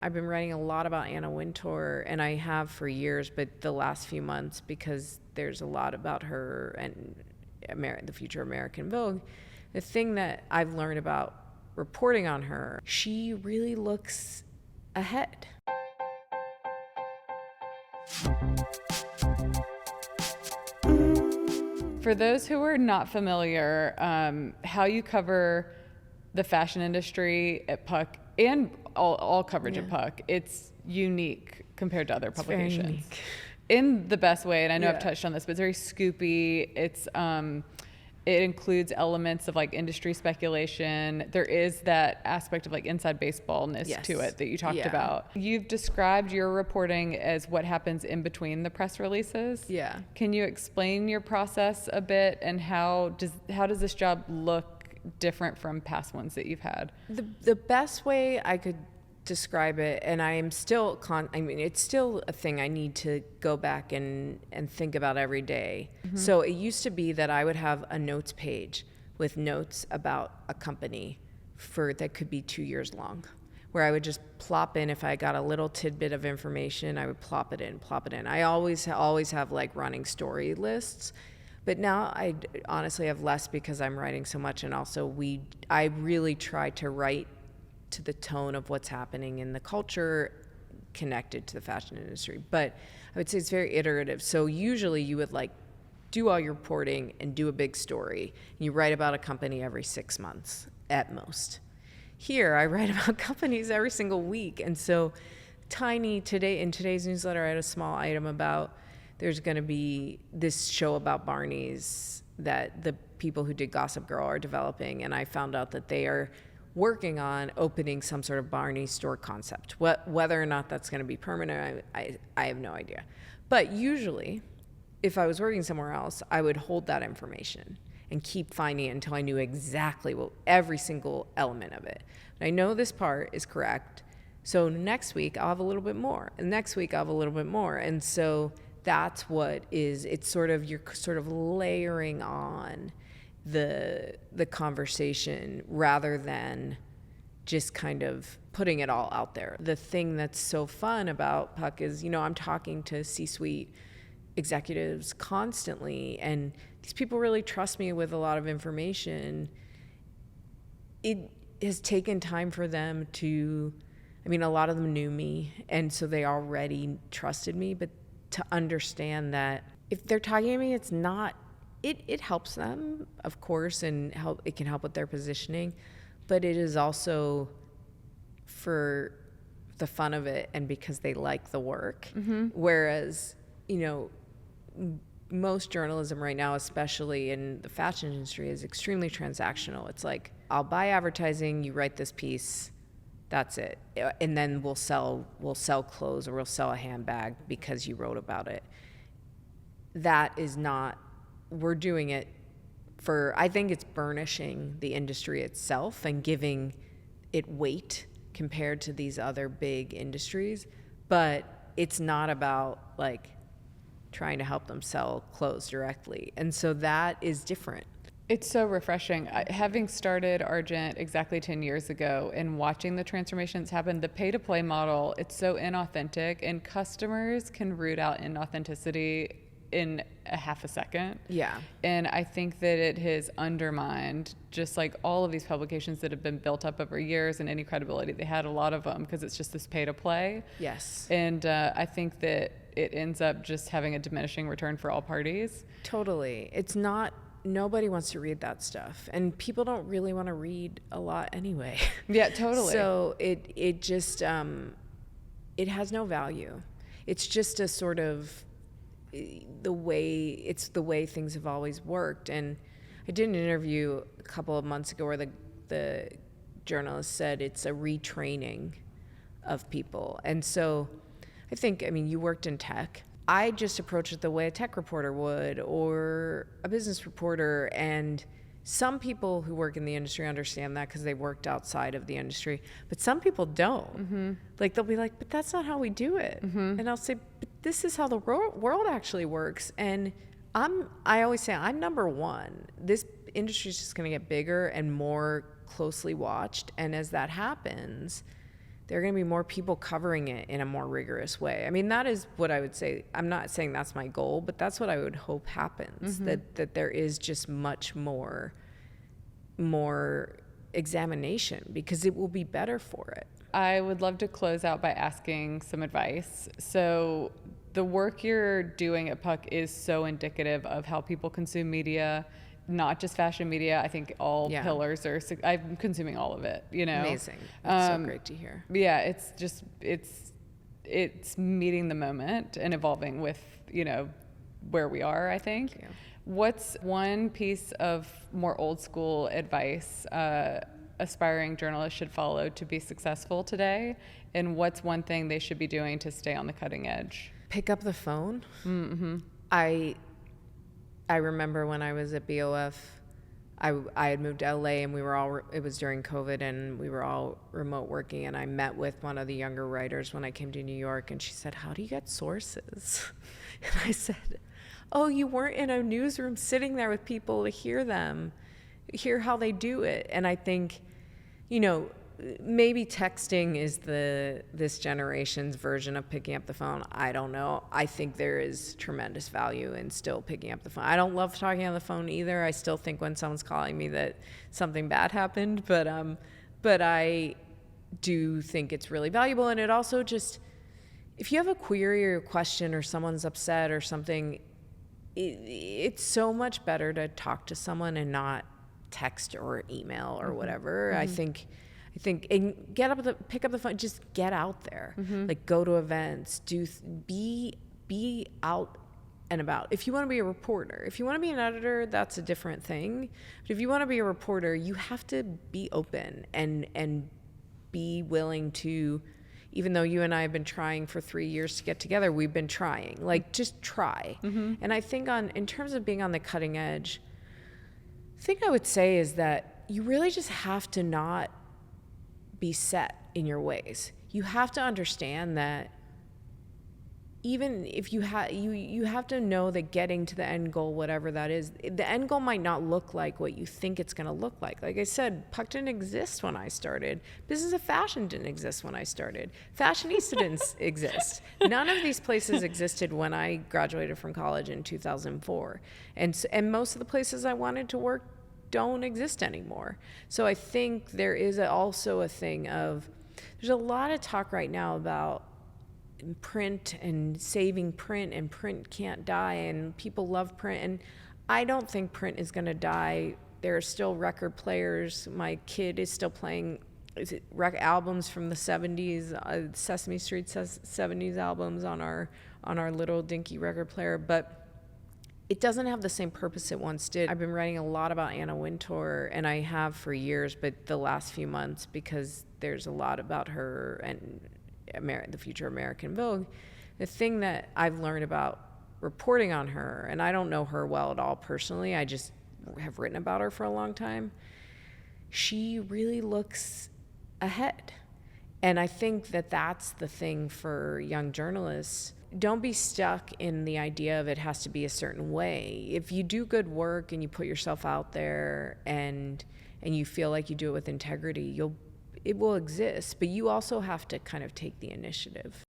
I've been writing a lot about Anna Wintour, and I have for years, but the last few months, because there's a lot about her and the future of American Vogue. The thing that I've learned about reporting on her, she really looks ahead. For those who are not familiar, how you cover the fashion industry at Puck and all coverage at Puck, it's unique compared to other publications. Very unique. In the best way, and I know I've touched on this, but it's very scoopy. It includes elements of like industry speculation. There is that aspect of like inside baseballness to it that you talked about. You've described your reporting as what happens in between the press releases. Yeah. Can you explain your process a bit, and how does this job look different from past ones that you've had? The best way I could describe it, and I am still it's still a thing I need to go back and think about every day. Mm-hmm. So it used to be that I would have a notes page with notes about a company that could be 2 years long, where I would just plop in, if I got a little tidbit of information, I would plop it in. I always have like running story lists, but now I honestly have less because I'm writing so much, and also I really try to write to the tone of what's happening in the culture connected to the fashion industry. But I would say it's very iterative. So usually you would like do all your reporting and do a big story. You write about a company every 6 months at most. Here I write about companies every single week. And so in today's newsletter, I had a small item about there's going to be this show about Barney's that the people who did Gossip Girl are developing. And I found out that they are working on opening some sort of Barney store concept. Whether or not that's going to be permanent, I have no idea. But usually, if I was working somewhere else, I would hold that information and keep finding it until I knew exactly every single element of it. And I know this part is correct, so next week I'll have a little bit more, and next week I'll have a little bit more. And so that's it's sort of, you're sort of layering on the conversation rather than just kind of putting it all out there. The thing that's so fun about Puck is, I'm talking to C-suite executives constantly, and these people really trust me with a lot of information. It has taken time for them a lot of them knew me, and so they already trusted me, but to understand that if they're talking to me, it's not, it helps them, of course, and it can help with their positioning, but it is also for the fun of it and because they like the work. Mm-hmm. Whereas, most journalism right now, especially in the fashion industry, is extremely transactional. It's like, I'll buy advertising, you write this piece, that's it. And then we'll sell clothes, or we'll sell a handbag because you wrote about it. That is not, we're doing it I think it's burnishing the industry itself and giving it weight compared to these other big industries. But it's not about like trying to help them sell clothes directly. And so that is different. It's so refreshing. Having started Argent exactly 10 years ago and watching the transformations happen, the pay-to-play model, it's so inauthentic, and customers can root out inauthenticity in a half a second. Yeah. And I think that it has undermined just like all of these publications that have been built up over years, and any credibility they had, a lot of them, because it's just this pay-to-play. Yes. And I think that it ends up just having a diminishing return for all parties. Totally. It's not, nobody wants to read that stuff, and people don't really want to read a lot anyway. Yeah, totally. So it just it has no value. It's just a sort of the way things have always worked. And I did an interview a couple of months ago where the journalist said it's a retraining of people. And so I think, you worked in tech. I just approach it the way a tech reporter would, or a business reporter. And some people who work in the industry understand that because they worked outside of the industry, but some people don't. Mm-hmm. Like, they'll be like, but that's not how we do it. Mm-hmm. And I'll say, but this is how the world actually works. And I always say, I'm number one. This industry is just going to get bigger and more closely watched. And as that happens, there are going to be more people covering it in a more rigorous way. I mean, that is what I would say. I'm not saying that's my goal, but that's what I would hope happens, that there is just much more examination, because it will be better for it. I would love to close out by asking some advice. So the work you're doing at Puck is so indicative of how people consume media, not just fashion media. I think all pillars are, I'm consuming all of it, you know? Amazing. It's so great to hear. Yeah, it's just, it's meeting the moment and evolving with, you know, where we are, I think. Thank you. What's one piece of more old school advice aspiring journalists should follow to be successful today? And what's one thing they should be doing to stay on the cutting edge? Pick up the phone. I remember when I was at BOF, I had moved to LA, and it was during COVID, and we were all remote working, and I met with one of the younger writers when I came to New York, and she said, "How do you get sources?" And I said, "Oh, you weren't in a newsroom sitting there with people to hear how they do it." And I think, you know, maybe texting is this generation's version of picking up the phone. I don't know. I think there is tremendous value in still picking up the phone. I don't love talking on the phone either. I still think when someone's calling me that something bad happened, but I do think it's really valuable. And it also just, if you have a query or a question or someone's upset or something, it's so much better to talk to someone and not text or email or whatever. I think and pick up the phone, just get out there, like go to events, be out and about. If you want to be a reporter, if you want to be an editor, that's a different thing. But if you want to be a reporter, you have to be open and be willing to, even though you and I have been trying for 3 years to get together, we've been trying, like just try. And I think in terms of being on the cutting edge, the thing I would say is that you really just have to not be set in your ways. You have to understand that even if you have to know that getting to the end goal, whatever that is, the end goal might not look like what you think it's going to look like. Like I said, Puck didn't exist when I started. Business of Fashion didn't exist when I started. Fashionista didn't exist. None of these places existed when I graduated from college in 2004. And most of the places I wanted to work don't exist anymore. So I think there is also a thing of, there's a lot of talk right now about print and saving print, and print can't die, and people love print, and I don't think print is going to die. There are still record players. My kid is still playing albums from the 70s, Sesame Street 70s albums on our little dinky record player, but it doesn't have the same purpose it once did. I've been writing a lot about Anna Wintour, and I have for years, but the last few months, because there's a lot about her and the future American Vogue. The thing that I've learned about reporting on her, and I don't know her well at all personally, I just have written about her for a long time, she really looks ahead. And I think that that's the thing for young journalists. Don't be stuck in the idea of it has to be a certain way. If you do good work and you put yourself out there and you feel like you do it with integrity, it will exist, but you also have to kind of take the initiative.